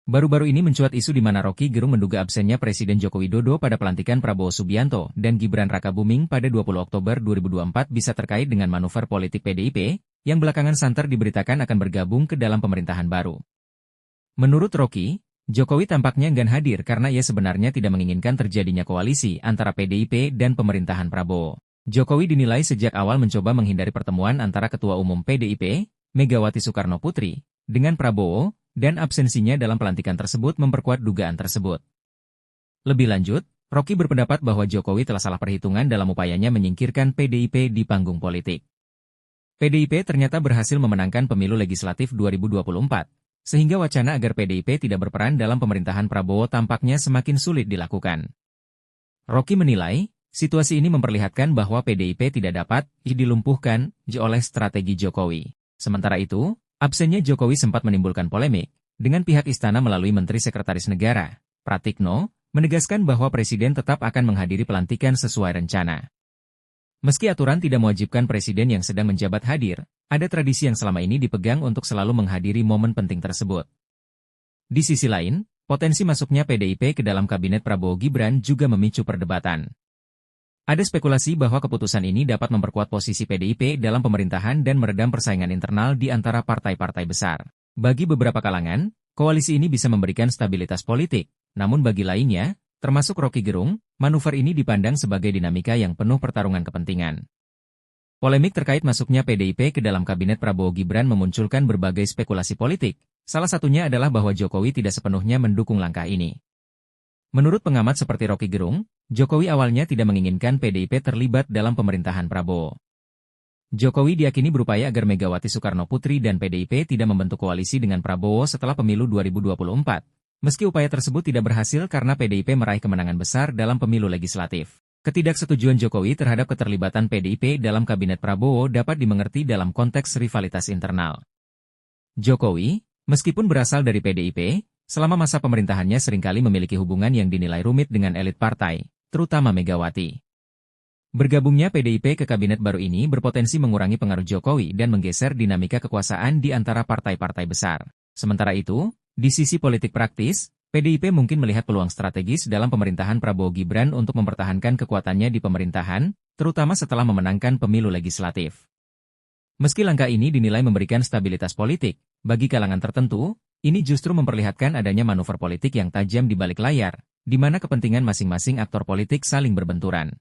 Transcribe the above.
Baru-baru ini mencuat isu di mana Rocky Gerung menduga absennya Presiden Joko Widodo pada pelantikan Prabowo Subianto dan Gibran Rakabuming pada 20 Oktober 2024 bisa terkait dengan manuver politik PDIP, yang belakangan santer diberitakan akan bergabung ke dalam pemerintahan baru. Menurut Rocky, Jokowi tampaknya enggan hadir karena ia sebenarnya tidak menginginkan terjadinya koalisi antara PDIP dan pemerintahan Prabowo. Jokowi dinilai sejak awal mencoba menghindari pertemuan antara Ketua Umum PDIP, Megawati Soekarno Putri, dengan Prabowo, dan absensinya dalam pelantikan tersebut memperkuat dugaan tersebut. Lebih lanjut, Rocky berpendapat bahwa Jokowi telah salah perhitungan dalam upayanya menyingkirkan PDIP di panggung politik. PDIP ternyata berhasil memenangkan pemilu legislatif 2024, sehingga wacana agar PDIP tidak berperan dalam pemerintahan Prabowo tampaknya semakin sulit dilakukan. Rocky menilai, situasi ini memperlihatkan bahwa PDIP tidak dapat dilumpuhkan oleh strategi Jokowi. Sementara itu, absennya Jokowi sempat menimbulkan polemik, dengan pihak istana melalui Menteri Sekretaris Negara, Pratikno, menegaskan bahwa Presiden tetap akan menghadiri pelantikan sesuai rencana. Meski aturan tidak mewajibkan Presiden yang sedang menjabat hadir, ada tradisi yang selama ini dipegang untuk selalu menghadiri momen penting tersebut. Di sisi lain, potensi masuknya PDIP ke dalam kabinet Prabowo Gibran juga memicu perdebatan. Ada spekulasi bahwa keputusan ini dapat memperkuat posisi PDIP dalam pemerintahan dan meredam persaingan internal di antara partai-partai besar. Bagi beberapa kalangan, koalisi ini bisa memberikan stabilitas politik, namun bagi lainnya, termasuk Rocky Gerung, manuver ini dipandang sebagai dinamika yang penuh pertarungan kepentingan. Polemik terkait masuknya PDIP ke dalam kabinet Prabowo Gibran memunculkan berbagai spekulasi politik, salah satunya adalah bahwa Jokowi tidak sepenuhnya mendukung langkah ini. Menurut pengamat seperti Rocky Gerung, Jokowi awalnya tidak menginginkan PDIP terlibat dalam pemerintahan Prabowo. Jokowi diyakini berupaya agar Megawati Soekarno Putri dan PDIP tidak membentuk koalisi dengan Prabowo setelah pemilu 2024, meski upaya tersebut tidak berhasil karena PDIP meraih kemenangan besar dalam pemilu legislatif. Ketidaksetujuan Jokowi terhadap keterlibatan PDIP dalam kabinet Prabowo dapat dimengerti dalam konteks rivalitas internal. Jokowi, meskipun berasal dari PDIP, selama masa pemerintahannya seringkali memiliki hubungan yang dinilai rumit dengan elit partai, terutama Megawati. Bergabungnya PDIP ke kabinet baru ini berpotensi mengurangi pengaruh Jokowi dan menggeser dinamika kekuasaan di antara partai-partai besar. Sementara itu, di sisi politik praktis, PDIP mungkin melihat peluang strategis dalam pemerintahan Prabowo Gibran untuk mempertahankan kekuatannya di pemerintahan, terutama setelah memenangkan pemilu legislatif. Meski langkah ini dinilai memberikan stabilitas politik, bagi kalangan tertentu, ini justru memperlihatkan adanya manuver politik yang tajam di balik layar, di mana kepentingan masing-masing aktor politik saling berbenturan.